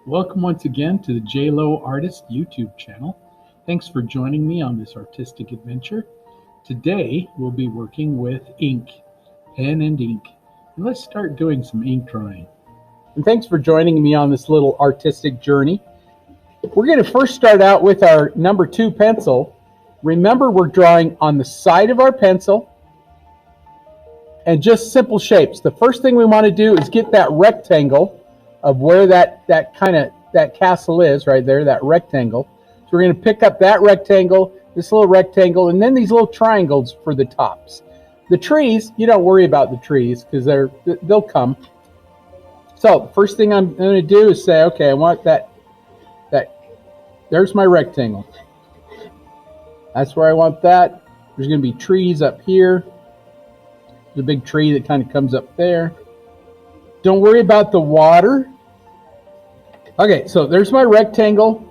Welcome once again to the J Lowe Artist YouTube channel. Thanks for joining me on this artistic adventure. Today we'll be working with ink, pen and ink. And let's start doing some ink drawing. And thanks for joining me on this little artistic journey. We're going to first start out with our number 2 pencil. Remember, we're drawing on the side of our pencil and just simple shapes. The first thing we want to do is get that rectangle of where that castle is right there, that rectangle. So we're going to pick up that rectangle, this little rectangle, and then these little triangles for the tops. The trees, you don't worry about the trees because they'll come. So the first thing I'm going to do is say, okay, I want that. There's my rectangle. That's where I want that. There's going to be trees up here. There's a big tree that kind of comes up there. Don't worry about the water. Okay, so there's my rectangle.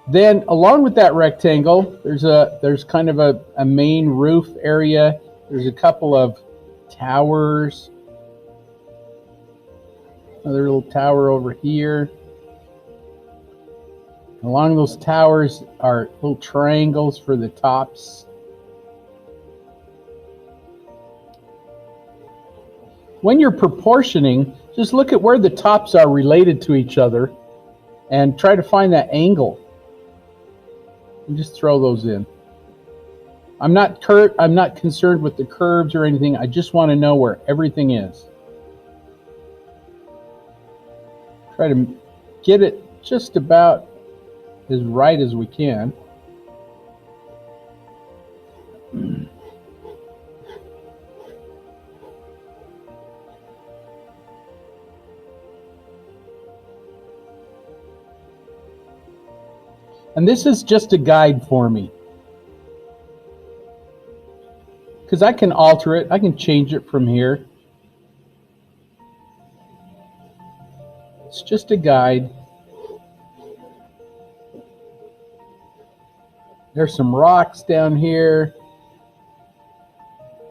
Then along with that rectangle, there's kind of a main roof area. There's a couple of towers. Another little tower over here. Along those towers are little triangles for the tops. When you're proportioning, just look at where the tops are related to each other and try to find that angle. And just throw those in. I'm not concerned with the curves or anything. I just want to know where everything is. Try to get it just about as right as we can. And this is just a guide for me, because I can alter it. I can change it from here. It's just a guide. There's some rocks down here.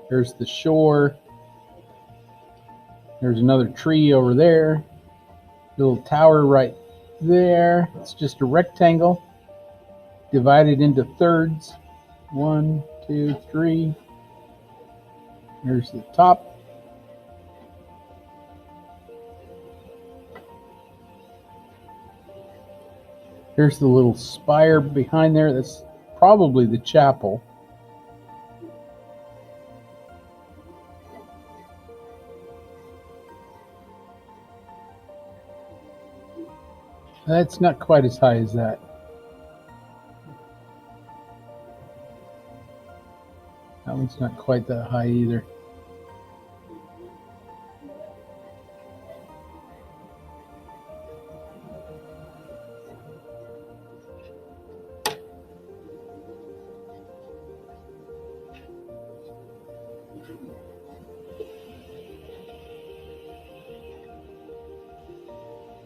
There's the shore. There's another tree over there. Little tower right there. It's just a rectangle divided into thirds. 1, 2, 3. There's the top. There's the little spire behind there. That's probably the chapel. That's not quite as high as that. That one's not quite that high either.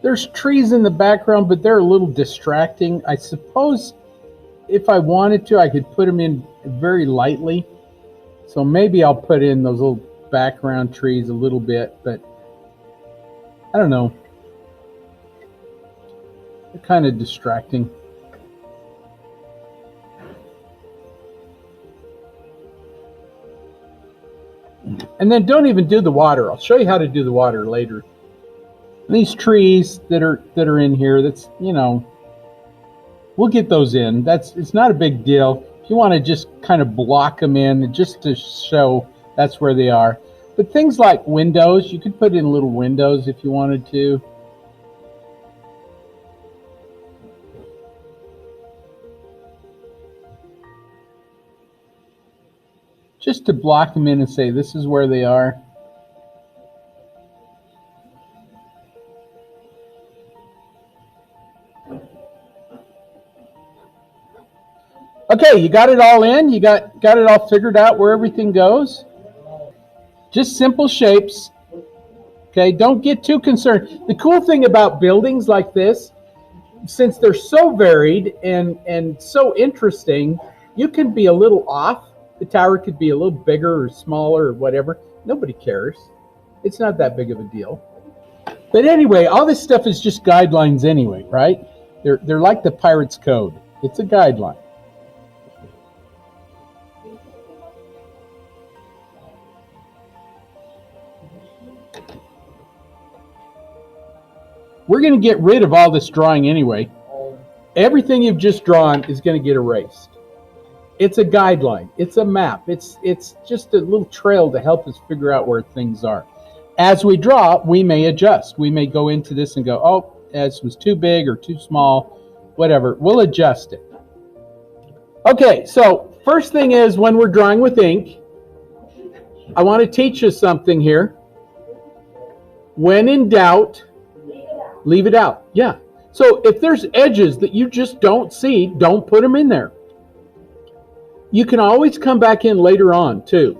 There's trees in the background, but they're a little distracting. I suppose if I wanted to, I could put them in very lightly. So maybe I'll put in those little background trees a little bit, but I don't know. They're kind of distracting. And then don't even do the water. I'll show you how to do the water later. And these trees that are in here, that's, you know, we'll get those in. It's not a big deal. If you want to just kind of block them in just to show that's where they are. But things like windows, you could put in little windows if you wanted to. Just to block them in and say this is where they are. Okay, you got it all in. You got it all figured out where everything goes. Just simple shapes. Okay, don't get too concerned. The cool thing about buildings like this, since they're so varied and so interesting, you can be a little off. The tower could be a little bigger or smaller or whatever. Nobody cares. It's not that big of a deal. But anyway, all this stuff is just guidelines anyway, right? They're like the pirate's code. It's a guideline. We're going to get rid of all this drawing anyway. Everything you've just drawn is going to get erased. It's a guideline. It's a map. It's just a little trail to help us figure out where things are. As we draw, we may adjust. We may go into this and go, oh, this was too big or too small, whatever. We'll adjust it. Okay, so first thing is when we're drawing with ink, I want to teach you something here. When in doubt, leave it out. Yeah. So if there's edges that you just don't see, don't put them in there. You can always come back in later on too.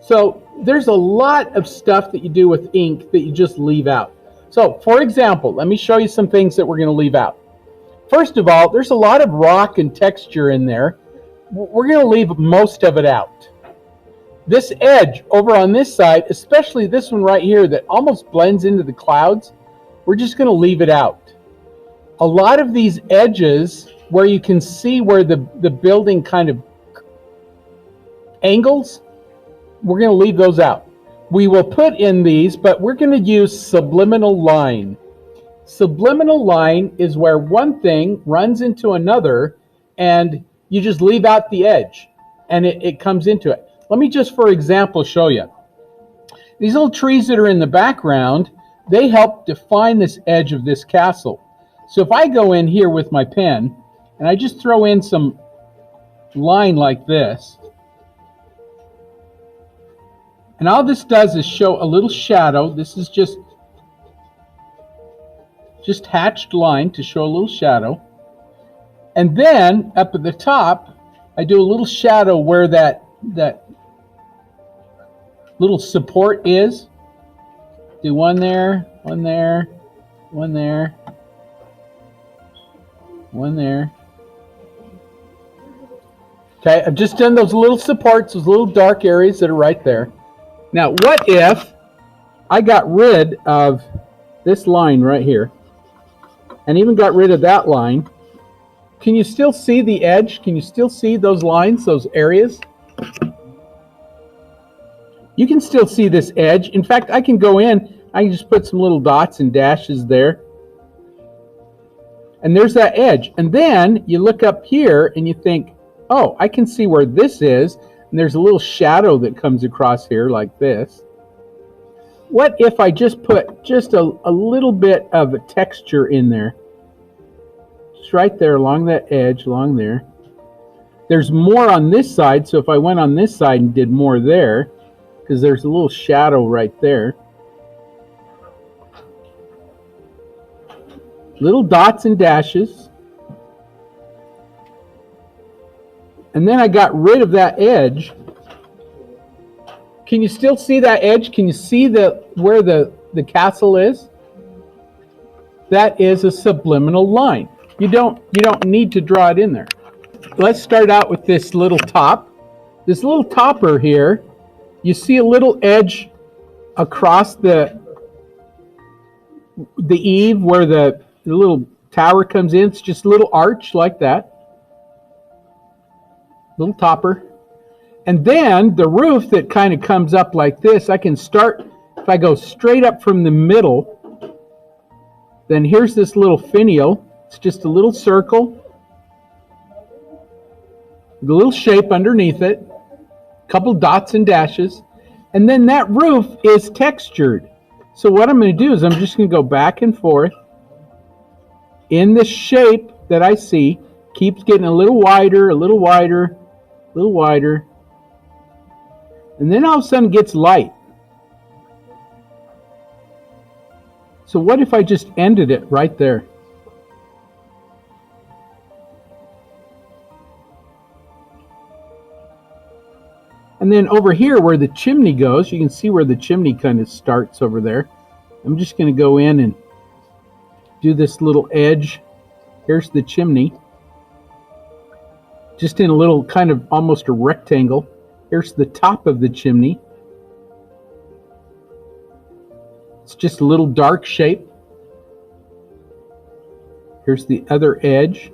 So there's a lot of stuff that you do with ink that you just leave out. So for example, let me show you some things that we're going to leave out. First of all, there's a lot of rock and texture in there. We're going to leave most of it out. This edge over on this side, especially this one right here that almost blends into the clouds, we're just going to leave it out. A lot of these edges where you can see where the building kind of angles, we're going to leave those out. We will put in these, but we're going to use subliminal line. Subliminal line is where one thing runs into another and you just leave out the edge and it comes into it. Let me just, for example, show you. These little trees that are in the background, they help define this edge of this castle. So if I go in here with my pen and I just throw in some line like this, and all this does is show a little shadow. This is just hatched line to show a little shadow. And then up at the top, I do a little shadow where that little support is. Do one there, one there, one there, one there. Okay, I've just done those little supports, those little dark areas that are right there. Now, what if I got rid of this line right here and even got rid of that line? Can you still see the edge? Can you still see those lines, those areas? You can still see this edge. In fact, I can go in, I can just put some little dots and dashes there. And there's that edge. And then you look up here and you think, oh, I can see where this is. And there's a little shadow that comes across here like this. What if I just put just a little bit of a texture in there? Just right there along that edge, along there. There's more on this side, so if I went on this side and did more there, because there's a little shadow right there. Little dots and dashes. And then I got rid of that edge. Can you still see that edge? Can you see where the castle is? That is a subliminal line. You don't need to draw it in there. Let's start out with this little top. This little topper here, you see a little edge across the eave where the little tower comes in. It's just a little arch like that. Little topper. And then the roof that kind of comes up like this, I can start, if I go straight up from the middle, then here's this little finial. It's just a little circle, with a little shape underneath it, a couple dots and dashes, and then that roof is textured. So what I'm going to do is I'm just going to go back and forth in the shape that I see. Keeps getting a little wider, a little wider, a little wider, and then all of a sudden it gets light. So what if I just ended it right there? And then over here where the chimney goes, you can see where the chimney kind of starts over there. I'm just going to go in and do this little edge. Here's the chimney. Just in a little kind of almost a rectangle. Here's the top of the chimney. It's just a little dark shape. Here's the other edge.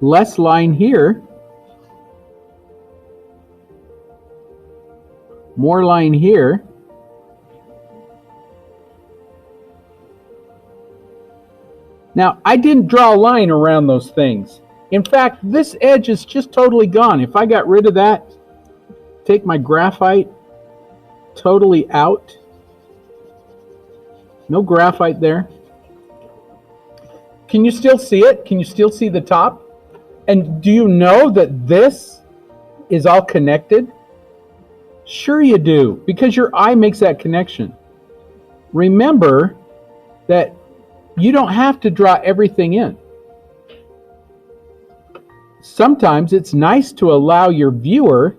Less line here. More line here. Now, I didn't draw a line around those things. In fact, this edge is just totally gone. If I got rid of that, take my graphite totally out. No graphite there. Can you still see it? Can you still see the top? And do you know that this is all connected? Sure you do, because your eye makes that connection. Remember that you don't have to draw everything in. Sometimes it's nice to allow your viewer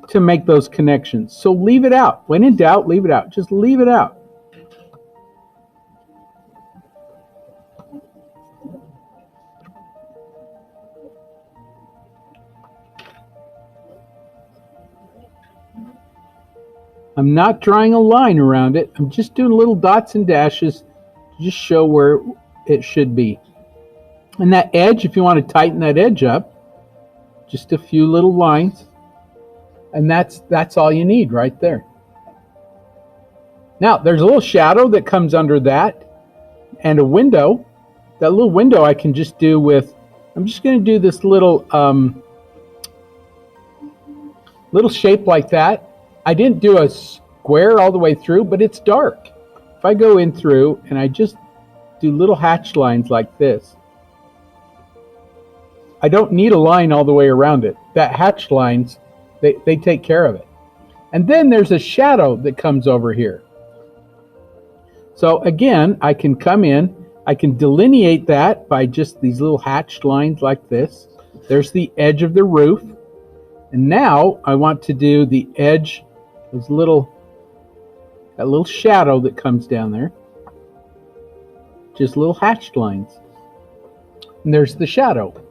to make those connections. So leave it out. When in doubt, leave it out. Just leave it out. I'm not drawing a line around it. I'm just doing little dots and dashes to just show where it should be. And that edge, if you want to tighten that edge up, just a few little lines. And that's all you need right there. Now, there's a little shadow that comes under that and a window. That little window I can just do with, I'm just going to do this little shape like that. I didn't do a square all the way through, but it's dark. If I go in through and I just do little hatch lines like this, I don't need a line all the way around it. That hatch lines, they take care of it. And then there's a shadow that comes over here. So again, I can come in, I can delineate that by just these little hatched lines like this. There's the edge of the roof. And now I want to do the edge, that little shadow that comes down there. Just little hatched lines. And there's the shadow.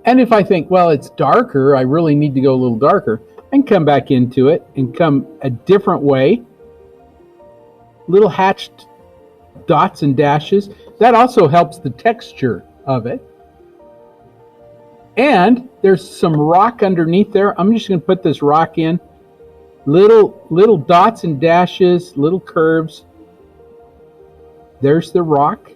And if I think, well, it's darker, I really need to go a little darker, I can come back into it and come a different way. Little hatched dots and dashes. That also helps the texture of it. And there's some rock underneath there. I'm just going to put this rock in. Little dots and dashes, little curves. There's the rock.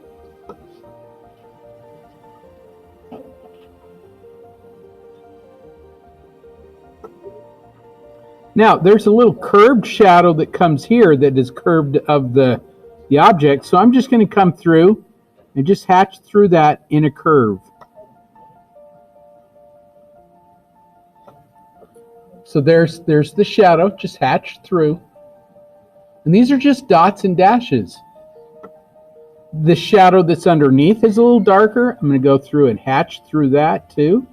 Now, there's a little curved shadow that comes here that is curved of the object. So I'm just going to come through and just hatch through that in a curve. So there's the shadow, just hatched through. And these are just dots and dashes. The shadow that's underneath is a little darker. I'm going to go through and hatch through that too.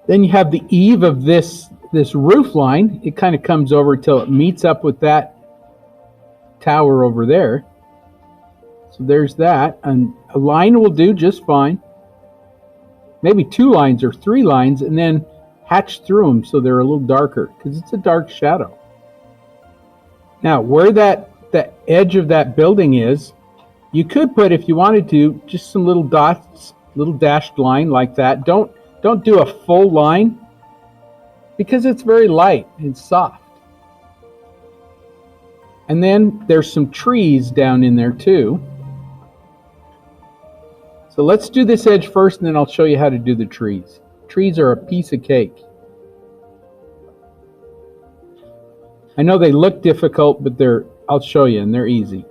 Then you have the eave of this roof line. It kind of comes over till it meets up with that tower over there. So there's that. And a line will do just fine. Maybe 2 lines or 3 lines, and then hatch through them so they're a little darker, because it's a dark shadow. Now, where the edge of that building is, you could put, if you wanted to, just some little dots, little dashed line like that. Don't do a full line, because it's very light and soft. And then there's some trees down in there too. So let's do this edge first, and then I'll show you how to do the trees. Trees are a piece of cake. I know they look difficult, but I'll show you, and they're easy.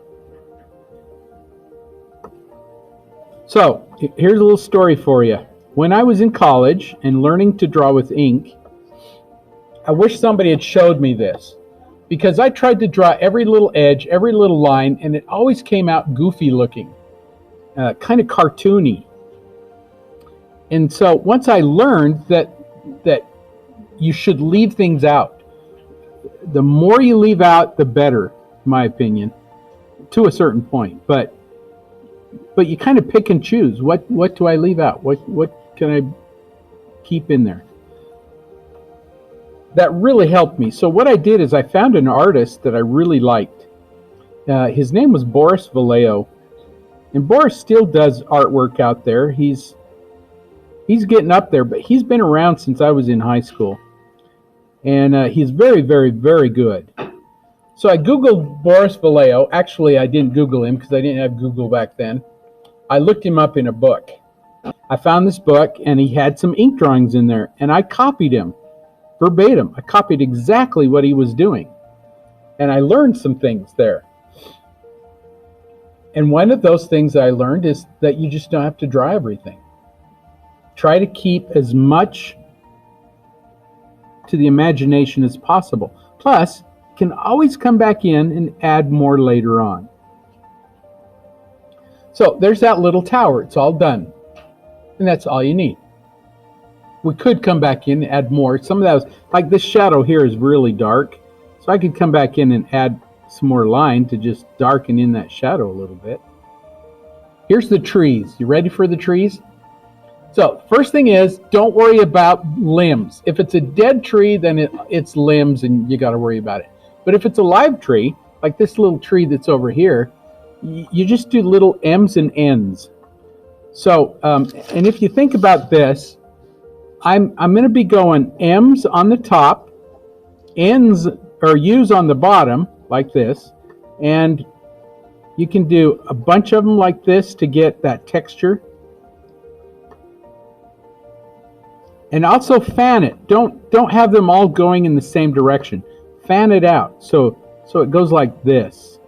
So here's a little story for you. When I was in college and learning to draw with ink, I wish somebody had showed me this, because I tried to draw every little edge, every little line, and it always came out goofy looking. Kind of cartoony. And so once I learned that you should leave things out. The more you leave out, the better, in my opinion, to a certain point. But but you kind of pick and choose. What do I leave out? What can I keep in there? That really helped me. So what I did is I found an artist that I really liked. His name was Boris Vallejo, and Boris still does artwork out there. He's getting up there, but he's been around since I was in high school, and he's very, very, very good. So I Googled Boris Vallejo. Actually, I didn't Google him because I didn't have Google back then. I looked him up in a book. I found this book, and he had some ink drawings in there, and I copied him verbatim. I copied exactly what he was doing, and I learned some things there. And one of those things I learned is that you just don't have to draw everything. Try to keep as much to the imagination as possible. Plus, you can always come back in and add more later on. So there's that little tower. It's all done. And that's all you need. We could come back in and add more. Some of that was, like this shadow here is really dark. So I could come back in and add some more line to just darken in that shadow a little bit. Here's the trees. You ready for the trees? So first thing is, don't worry about limbs. If it's a dead tree, then it's limbs and you got to worry about it. But if it's a live tree, like this little tree that's over here, you just do little M's and N's. So, and if you think about this, I'm going to be going M's on the top, N's or U's on the bottom, like this, and you can do a bunch of them like this to get that texture. And also fan it. Don't have them all going in the same direction. Fan it out so it goes like this.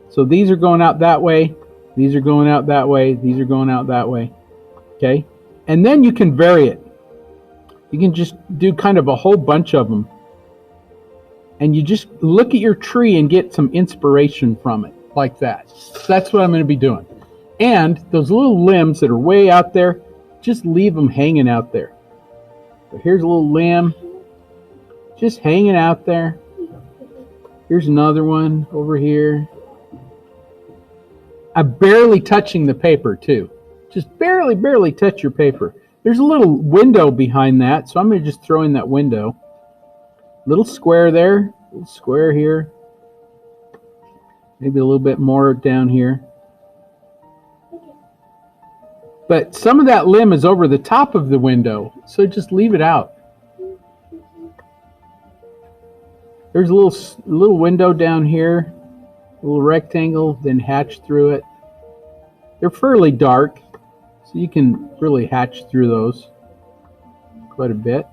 So these are going out that way, these are going out that way, these are going out that way. Okay? And then you can vary it. You can just do kind of a whole bunch of them. And you just look at your tree and get some inspiration from it, like that. So that's what I'm going to be doing. And those little limbs that are way out there, just leave them hanging out there. So here's a little limb, just hanging out there. Here's another one over here. I'm barely touching the paper too. Just barely touch your paper. There's a little window behind that, so I'm going to just throw in that window. Little square there, little square here. Maybe a little bit more down here. But some of that limb is over the top of the window, so just leave it out. There's a little window down here, a little rectangle, then hatch through it. They're fairly dark, so you can really hatch through those quite a bit.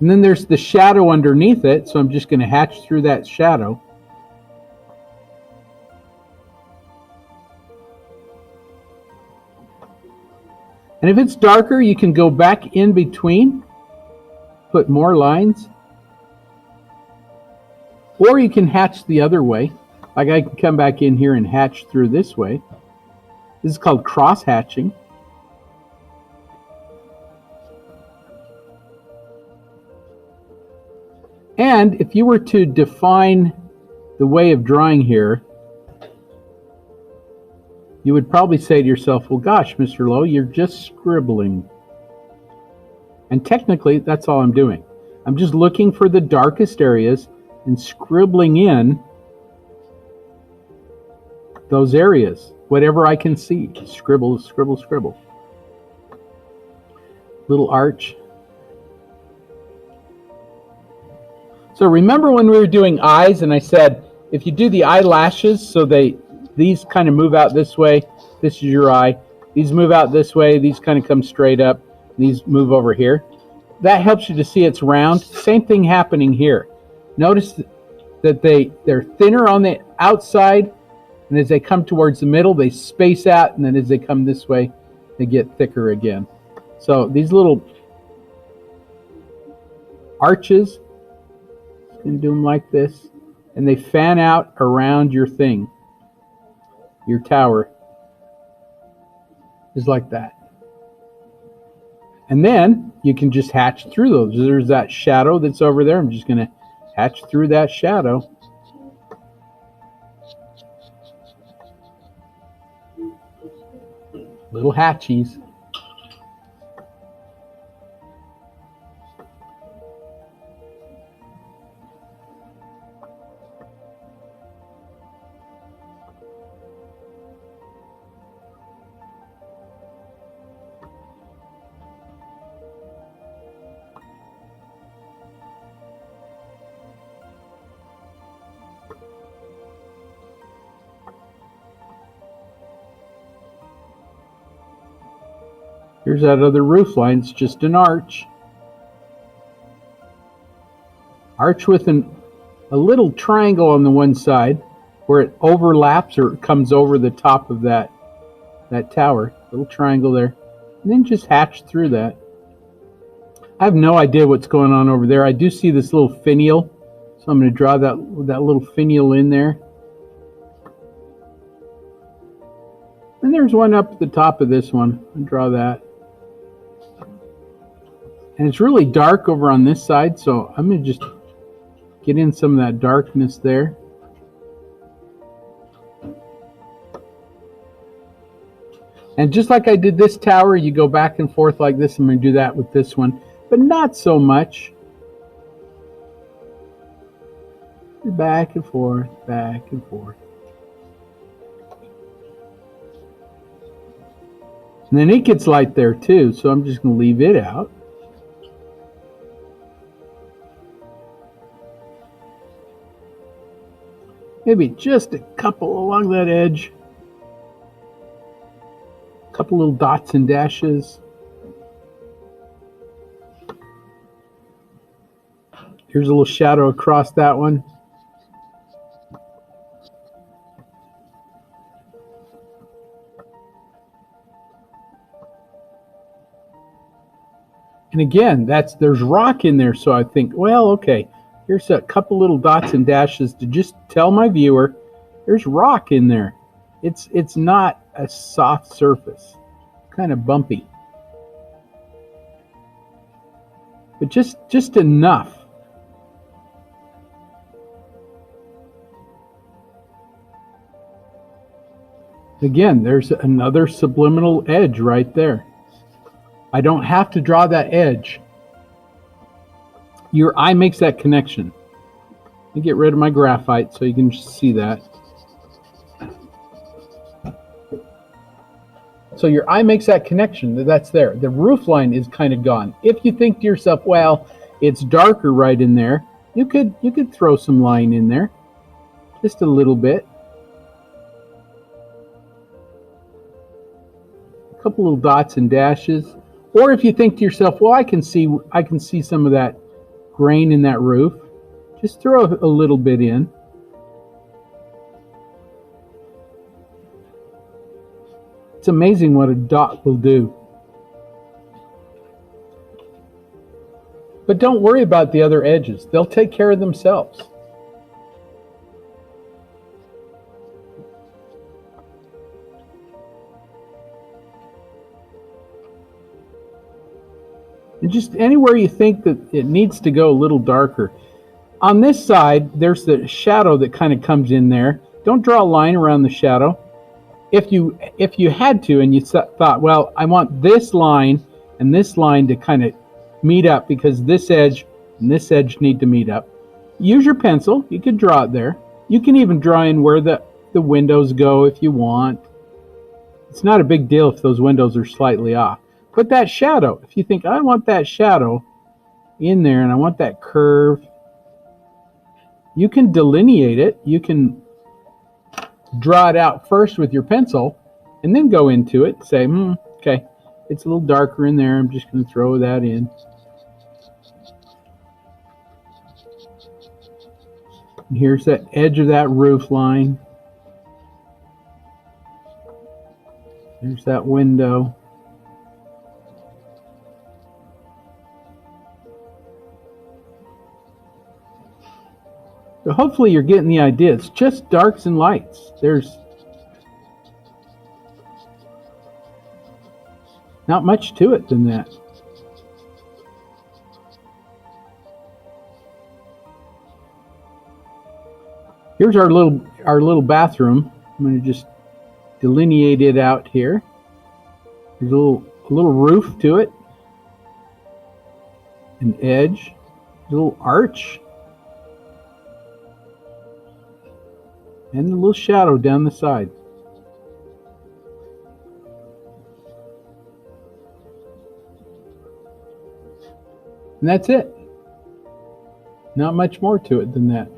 And then there's the shadow underneath it, so I'm just going to hatch through that shadow. And if it's darker, you can go back in between, put more lines. Or you can hatch the other way. Like I can come back in here and hatch through this way. This is called cross hatching. And if you were to define the way of drawing here, you would probably say to yourself, well, gosh, Mr. Lowe, you're just scribbling. And technically, that's all I'm doing. I'm just looking for the darkest areas and scribbling in those areas. Whatever I can see. Scribble, scribble, scribble. Little arch. So remember when we were doing eyes and I said, if you do the eyelashes so these kind of move out this way, this is your eye. These move out this way, these kind of come straight up, these move over here. That helps you to see it's round. Same thing happening here. Notice that they're thinner on the outside, and as they come towards the middle, they space out, and then as they come this way, they get thicker again. So these little arches, you can do them like this, and they fan out around your thing. Your tower is like that. And then you can just hatch through those. There's that shadow that's over there. I'm just going to hatch through that shadow. Little hatchies. Here's that other roof line. It's just an arch. Arch with a little triangle on the one side where it overlaps or it comes over the top of that tower. Little triangle there. And then just hatch through that. I have no idea what's going on over there. I do see this little finial. So I'm going to draw that little finial in there. And there's one up at the top of this one. I'll draw that. And it's really dark over on this side, so I'm going to just get in some of that darkness there. And just like I did this tower, you go back and forth like this. I'm going to do that with this one, but not so much. Back and forth, back and forth. And then it gets light there too, so I'm just going to leave it out. Maybe just a couple along that edge. A couple little dots and dashes. Here's a little shadow across that one. And again, there's rock in there, so I think, well, okay, here's a couple little dots and dashes to just tell my viewer there's rock in there. It's not a soft surface, kind of bumpy, but just enough. Again, there's another subliminal edge right there. I don't have to draw that edge. Your eye makes that connection. Let me get rid of my graphite so you can see that. So your eye makes that connection that's there. The roof line is kind of gone. If you think to yourself, well, it's darker right in there, you could throw some line in there. Just a little bit. A couple little dots and dashes. Or if you think to yourself, well, I can see some of that grain in that roof, just throw a little bit in. It's amazing what a dot will do. But don't worry about the other edges. They'll take care of themselves. And just anywhere you think that it needs to go a little darker. On this side, there's the shadow that kind of comes in there. Don't draw a line around the shadow. If you had to and you thought, well, I want this line and this line to kind of meet up because this edge and this edge need to meet up, use your pencil. You could draw it there. You can even draw in where the windows go if you want. It's not a big deal if those windows are slightly off. Put that shadow. If you think, I want that shadow in there and I want that curve, you can delineate it. You can draw it out first with your pencil and then go into it. Say, okay, it's a little darker in there. I'm just going to throw that in. And here's that edge of that roof line. There's that window. So hopefully you're getting the idea. It's just darks and lights. There's not much to it than that. Here's our little bathroom. I'm going to just delineate it out here. There's a little roof to it, an edge, a little arch, and a little shadow down the side. And that's it. Not much more to it than that.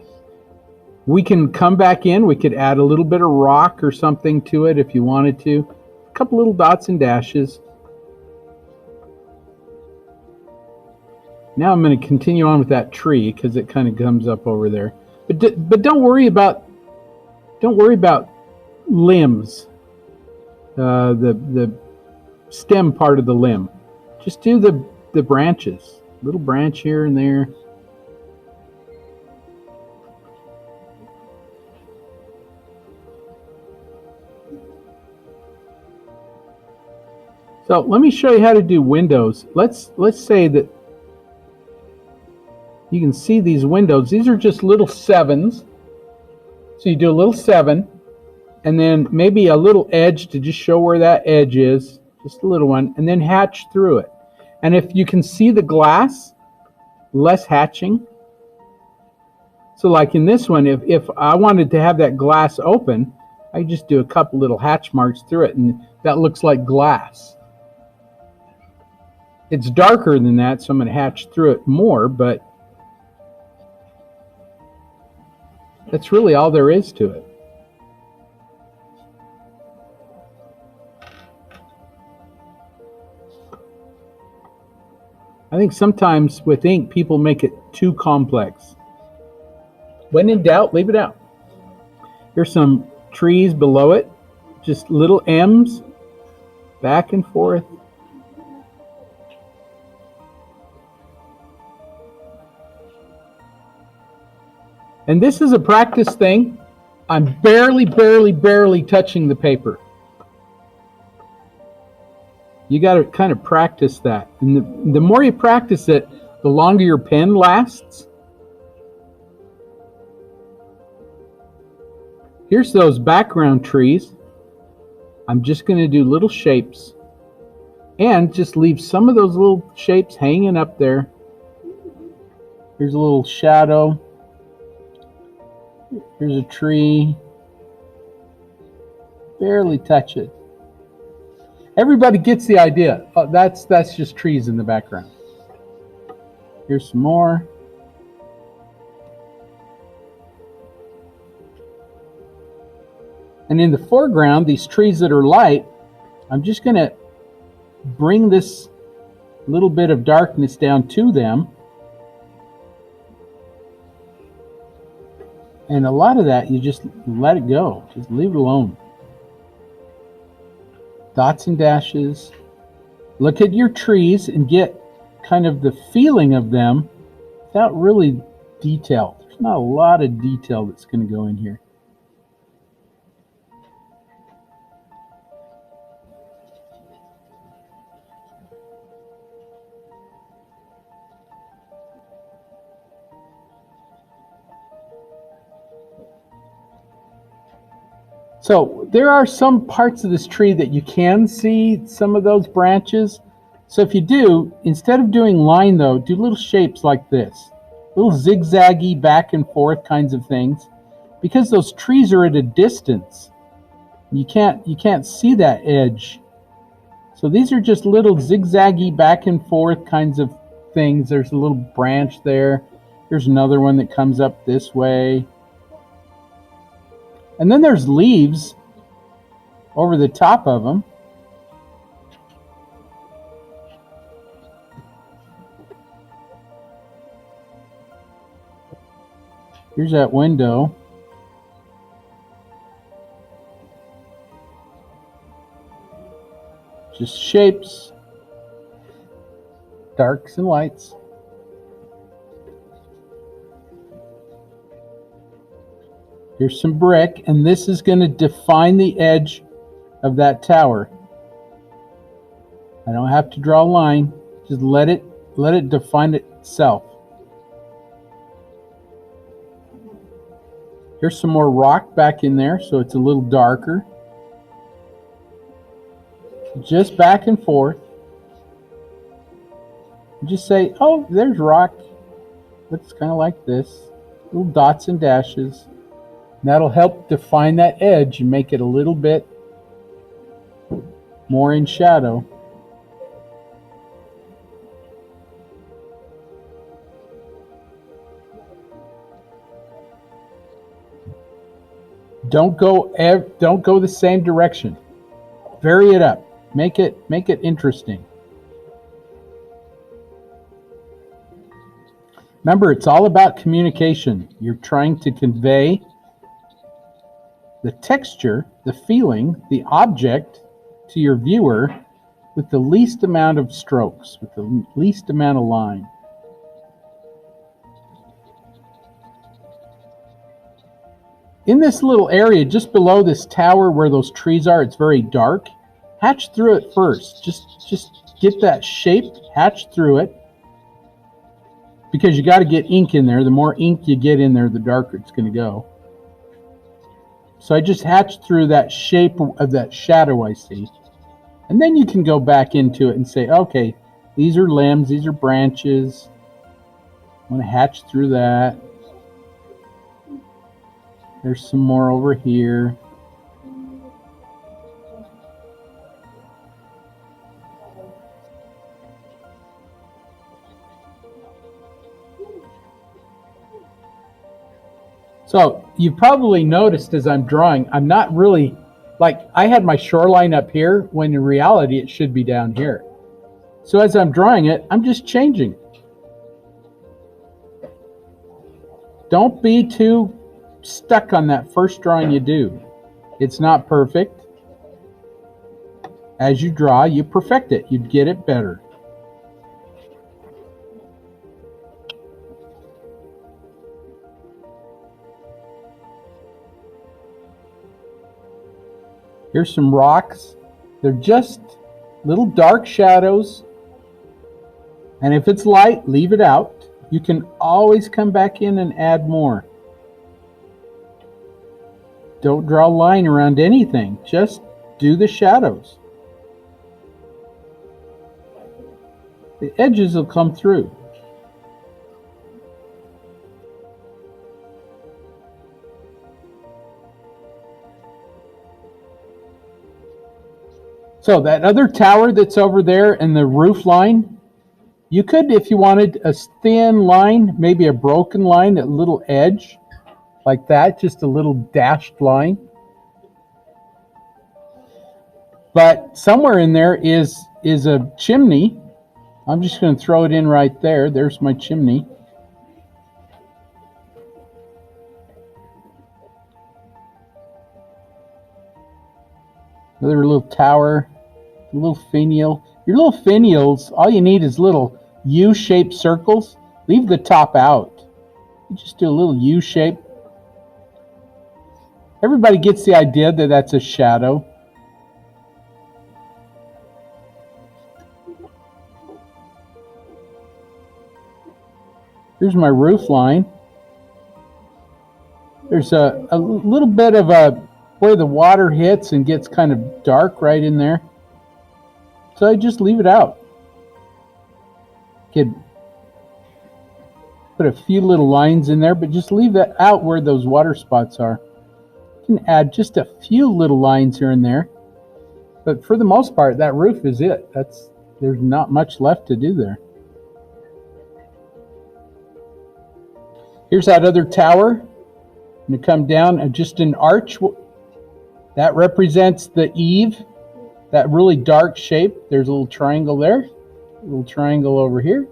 We can come back in. We could add a little bit of rock or something to it if you wanted to. A couple little dots and dashes. Now I'm going to continue on with that tree because it kind of comes up over there. But don't worry about limbs. The stem part of the limb. Just do the branches. Little branch here and there. So let me show you how to do windows. Let's say that you can see these windows. These are just little sevens. So you do a little 7, and then maybe a little edge to just show where that edge is, just a little one, and then hatch through it. And if you can see the glass, less hatching. So like in this one, if I wanted to have that glass open, I just do a couple little hatch marks through it, and that looks like glass. It's darker than that, so I'm going to hatch through it more, but that's really all there is to it. I think sometimes with ink, people make it too complex. When in doubt, leave it out. Here's some trees below it, just little M's, back and forth. And this is a practice thing. I'm barely touching the paper. You got to kind of practice that. And the more you practice it, the longer your pen lasts. Here's those background trees. I'm just going to do little shapes. And just leave some of those little shapes hanging up there. Here's a little shadow. Here's a tree. Barely touch it. Everybody gets the idea. Oh, that's just trees in the background. Here's some more. And in the foreground, these trees that are light, I'm just going to bring this little bit of darkness down to them. And a lot of that, you just let it go. Just leave it alone. Dots and dashes. Look at your trees and get kind of the feeling of them without really detail. There's not a lot of detail that's going to go in here. So there are some parts of this tree that you can see some of those branches. So if you do, instead of doing line though, do little shapes like this. Little zigzaggy back and forth kinds of things. Because those trees are at a distance. You can't see that edge. So these are just little zigzaggy back and forth kinds of things. There's a little branch there. Here's another one that comes up this way. And then there's leaves over the top of them. Here's that window. Just shapes, darks and lights. Here's some brick, and this is going to define the edge of that tower. I don't have to draw a line. Just let it define itself. Here's some more rock back in there, so it's a little darker. just back and forth. Just say, oh, there's rock. Looks kind of like this. Little dots and dashes. And that'll help define that edge and make it a little bit more in shadow. Don't go the same direction. Vary it up. Make it interesting. Remember, it's all about communication. You're trying to convey the texture, the feeling, the object to your viewer with the least amount of strokes, with the least amount of line. In this little area just below this tower where those trees are, it's very dark. Hatch through it first. Just get that shape, hatch through it. Because you got to get ink in there. The more ink you get in there, the darker it's going to go. So I just hatched through that shape of that shadow I see. And then you can go back into it and say, okay, these are limbs, these are branches. I'm going to hatch through that. There's some more over here. So you've probably noticed as I'm drawing, I'm not really, like I had my shoreline up here when in reality it should be down here. So as I'm drawing it, I'm just changing. Don't be too stuck on that first drawing you do. It's not perfect. As you draw, you perfect it. You get it better. Here's some rocks. They're just little dark shadows. And if it's light, leave it out. You can always come back in and add more. Don't draw a line around anything. Just do the shadows. The edges will come through. So that other tower that's over there and the roof line, you could, if you wanted, a thin line, maybe a broken line, a little edge like that, just a little dashed line. But somewhere in there is a chimney. I'm just going to throw it in right there. There's my chimney. Another little tower. A little finial. Your little finials, all you need is little U-shaped circles. Leave the top out. You just do a little U shape. Everybody gets the idea that that's a shadow. Here's my roof line. There's a little bit of where the water hits and gets kind of dark right in there. So I just leave it out. Could put a few little lines in there, but just leave that out where those water spots are. You can add just a few little lines here and there. But for the most part, that roof is it. There's not much left to do there. Here's that other tower. I'm going to come down and just an arch. That represents the eave. That really dark shape. There's a little triangle there. A little triangle over here.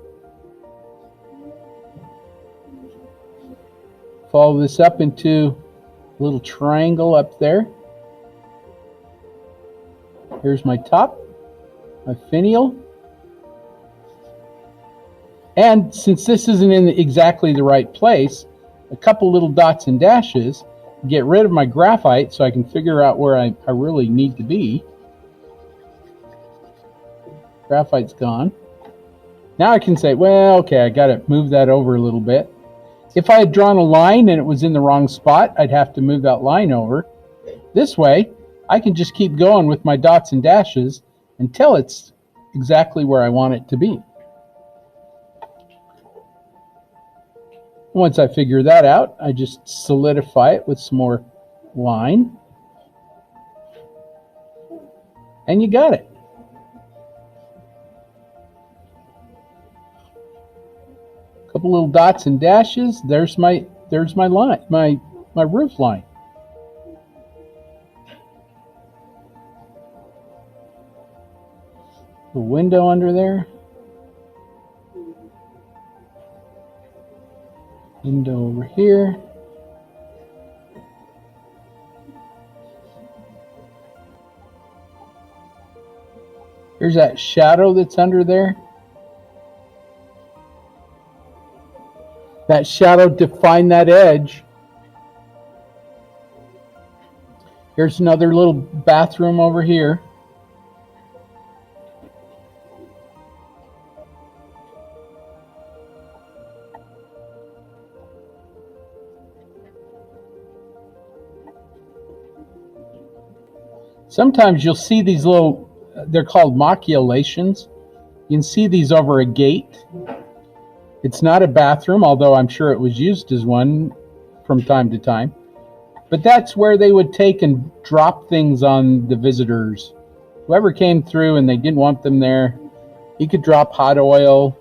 Follow this up into a little triangle up there. Here's my top, my finial. And since this isn't in exactly the right place, a couple little dots and dashes, get rid of my graphite so I can figure out where I really need to be. Graphite's gone. Now I can say, well, okay, I got to move that over a little bit. If I had drawn a line and it was in the wrong spot, I'd have to move that line over. This way, I can just keep going with my dots and dashes until it's exactly where I want it to be. Once I figure that out, I just solidify it with some more line. And you got it. A couple little dots and dashes. There's my line, my roof line. The window under there. Window over here. Here's that shadow that's under there. That shadow defined that edge. Here's another little bathroom over here. Sometimes you'll see these little, they're called maculations. You can see these over a gate. It's not a bathroom, although I'm sure it was used as one from time to time. But that's where they would take and drop things on the visitors. Whoever came through and they didn't want them there, you could drop hot oil,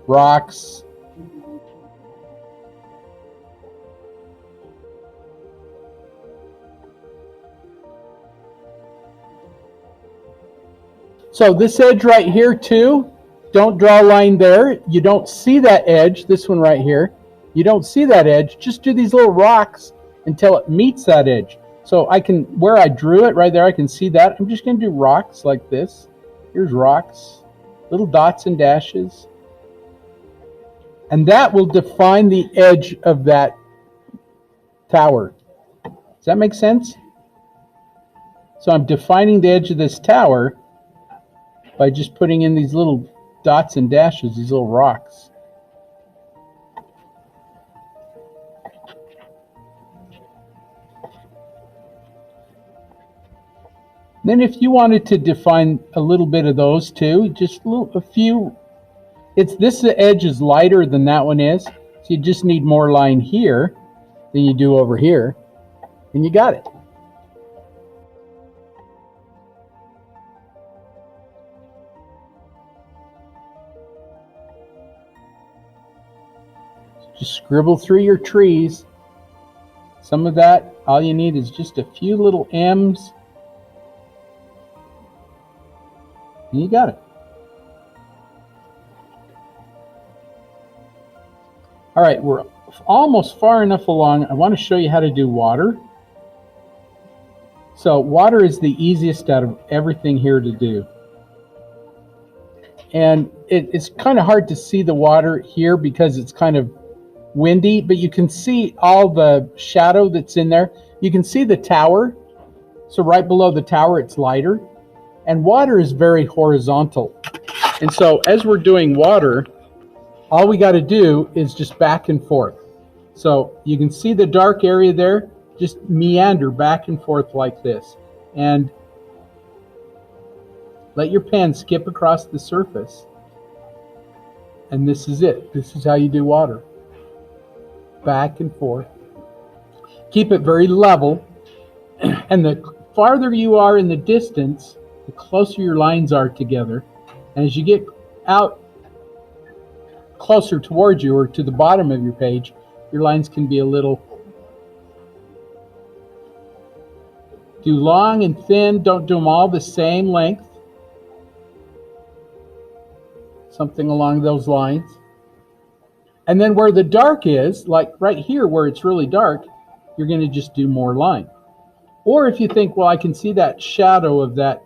rocks. So this edge right here too, don't draw a line there. You don't see that edge, this one right here. You don't see that edge. Just do these little rocks until it meets that edge. So I can, where I drew it right there, I can see that. I'm just going to do rocks like this. Here's rocks, little dots and dashes. And that will define the edge of that tower. Does that make sense? So I'm defining the edge of this tower by just putting in these little dots and dashes, these little rocks. Then if you wanted to define a little bit of those too, just a few, this edge is lighter than that one is, so you just need more line here than you do over here, and you got it. Just scribble through your trees. Some of that, all you need is just a few little M's, and you got it. All right, we're almost far enough along. I want to show you how to do water. So water is the easiest out of everything here to do. And it's kind of hard to see the water here because it's kind of windy, but you can see all the shadow that's in there. You can see the tower. So right below the tower, it's lighter. And water is very horizontal. And so as we're doing water, all we got to do is just back and forth. So you can see the dark area there, just meander back and forth like this. And let your pen skip across the surface. And this is it. This is how you do water. Back and forth. Keep it very level. And the farther you are in the distance, the closer your lines are together. And as you get out closer towards you or to the bottom of your page, your lines can be a little. Do long and thin. Don't do them all the same length. Something along those lines. And then where the dark is, like right here where it's really dark, you're going to just do more line. Or if you think, well, I can see that shadow of that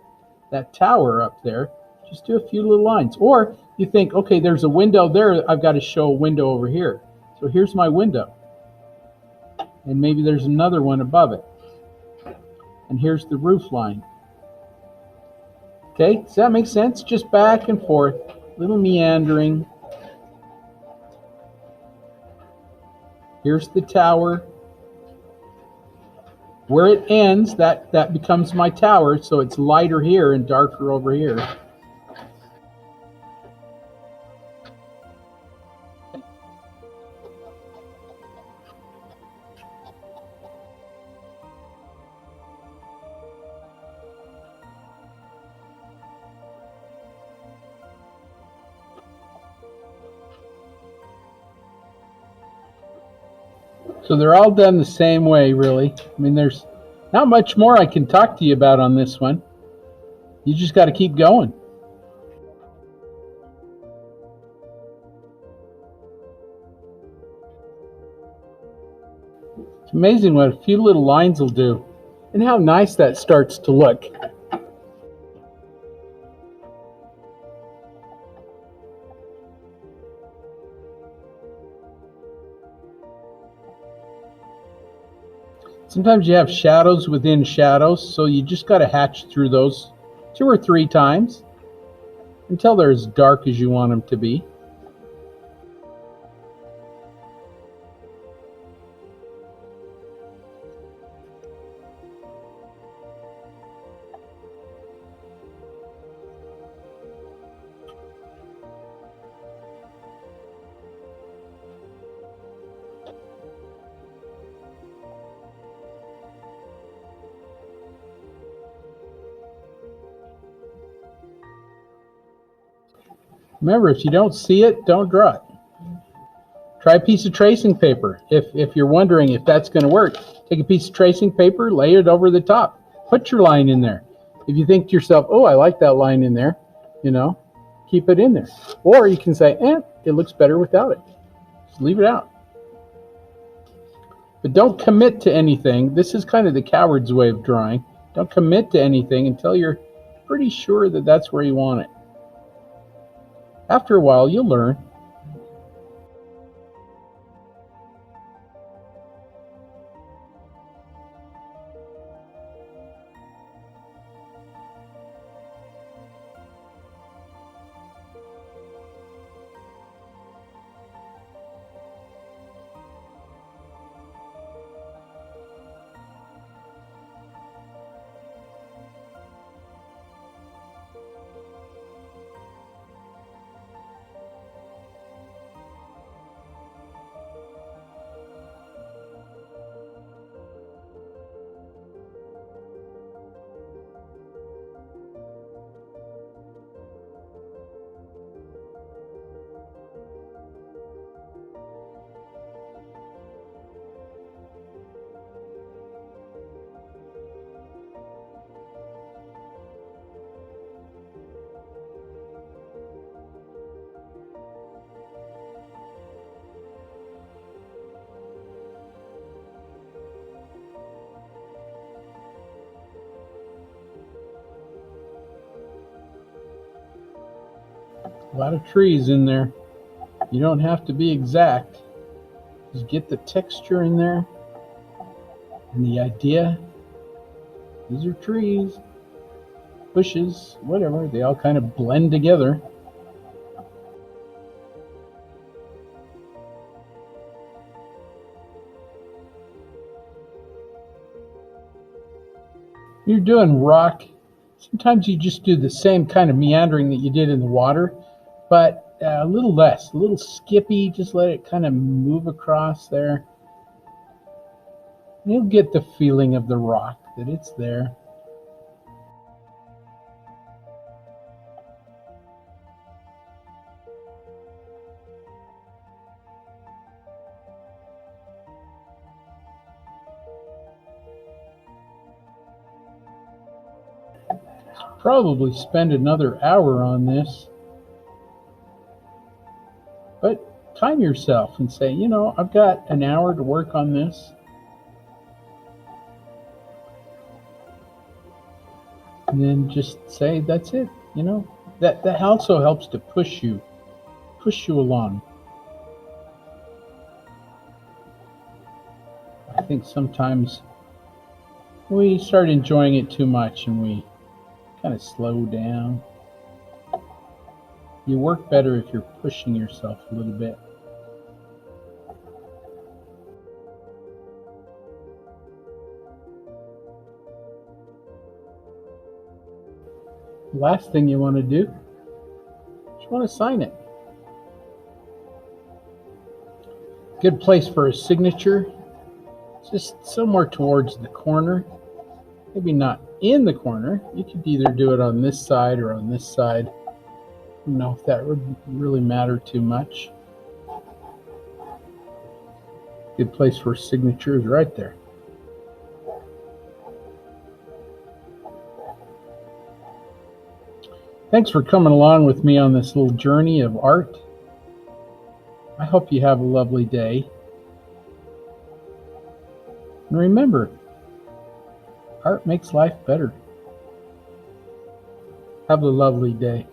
tower up there, just do a few little lines. Or you think, okay, there's a window there, I've got to show a window over here. So here's my window. And maybe there's another one above it. And here's the roof line. Okay, does that make sense? Just back and forth, little meandering. Here's the tower. Where it ends, that becomes my tower, so it's lighter here and darker over here. So they're all done the same way, really. I mean, there's not much more I can talk to you about on this one. You just got to keep going. It's amazing what a few little lines will do, and how nice that starts to look. Sometimes you have shadows within shadows, so you just got to hatch through those 2 or 3 times until they're as dark as you want them to be. Remember, if you don't see it, don't draw it. Try a piece of tracing paper. If you're wondering if that's going to work, take a piece of tracing paper, lay it over the top. Put your line in there. If you think to yourself, oh, I like that line in there, keep it in there. Or you can say, it looks better without it. Just leave it out. But don't commit to anything. This is kind of the coward's way of drawing. Don't commit to anything until you're pretty sure that that's where you want it. After a while, you'll learn. A lot of trees in there. You don't have to be exact. Just get the texture in there and the idea. These are trees, bushes, whatever. They all kind of blend together. You're doing rock. Sometimes you just do the same kind of meandering that you did in the water, but a little less, a little skippy. Just let it kind of move across there. You'll get the feeling of the rock, that it's there. Probably spend another hour on this, but time yourself and say, I've got an hour to work on this. And then just say, that's it. That also helps to push you along. I think sometimes we start enjoying it too much and we kind of slow down. You work better if you're pushing yourself a little bit. Last thing you want to do is you want to sign it. Good place for a signature, just somewhere towards the corner. Maybe not in the corner. You could either do it on this side or on this side. I don't know if that would really matter too much. Good place for a signature is right there. Thanks for coming along with me on this little journey of art. I hope you have a lovely day. And remember, art makes life better. Have a lovely day.